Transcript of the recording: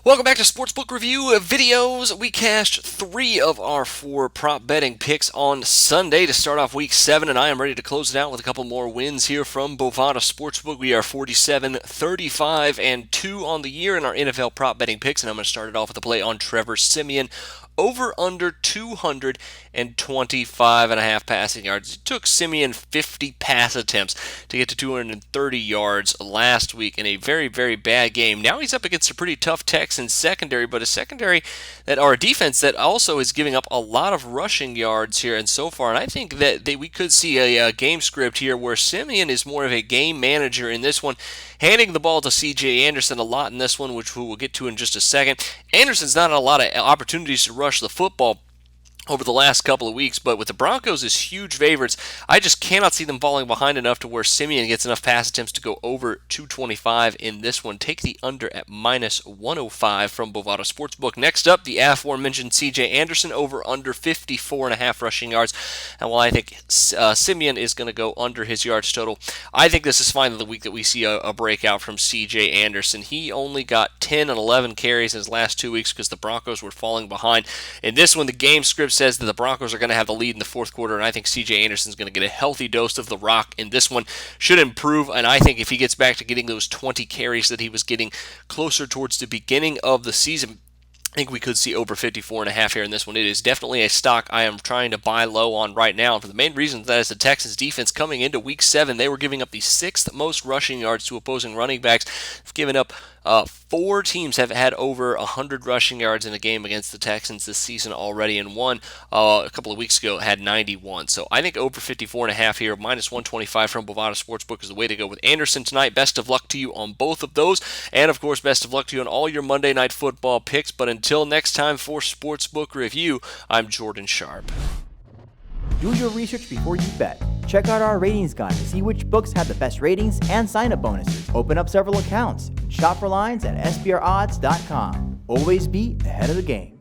Welcome back to Sportsbook Review videos. We cashed 3 of our 4 prop betting picks on Sunday to start off Week 7, and I am ready to close it out with a couple more wins here from Bovada Sportsbook. We are 47, 35, and 2 on the year in our NFL prop betting picks, and I'm going to start it off with a play on Trevor Siemian. Over under 225.5 passing yards. It took Siemian 50 pass attempts to get to 230 yards last week in a very, very bad game. Now he's up against a pretty tough Texans secondary, but a secondary or a defense that also is giving up a lot of rushing yards here and so far. And I think that we could see a game script here where Siemian is more of a game manager in this one, handing the ball to C.J. Anderson a lot in this one, which we will get to in just a second. Anderson's not had a lot of opportunities to rush the football over the last couple of weeks, but with the Broncos as huge favorites, I just cannot see them falling behind enough to where Siemian gets enough pass attempts to go over 225 in this one. Take the under at minus 105 from Bovada Sportsbook. Next up, the aforementioned C.J. Anderson over under 54.5 rushing yards. And while I think Siemian is going to go under his yards total, I think this is finally the week that we see a breakout from C.J. Anderson. He only got 10 and 11 carries in his last 2 weeks because the Broncos were falling behind. In this one, the game script says that the Broncos are going to have the lead in the fourth quarter, and I think C.J. Anderson is going to get a healthy dose of the rock in this one. Should improve, and I think if he gets back to getting those 20 carries that he was getting closer towards the beginning of the season, I think we could see over 54.5 here in this one. It is definitely a stock I am trying to buy low on right now. For the main reason that is the Texans defense coming into Week 7, they were giving up the 6th most rushing yards to opposing running backs. They've given up 4 teams have had over 100 rushing yards in a game against the Texans this season already, and one a couple of weeks ago had 91. So I think over 54.5 here, minus 125 from Bovada Sportsbook is the way to go with Anderson tonight. Best of luck to you on both of those, and of course, best of luck to you on all your Monday Night Football picks. But until next time for Sportsbook Review, I'm Jordan Sharp. Do your research before you bet. Check out our ratings guide to see which books have the best ratings and sign-up bonuses. Open up several accounts and shop for lines at sbrodds.com. Always be ahead of the game.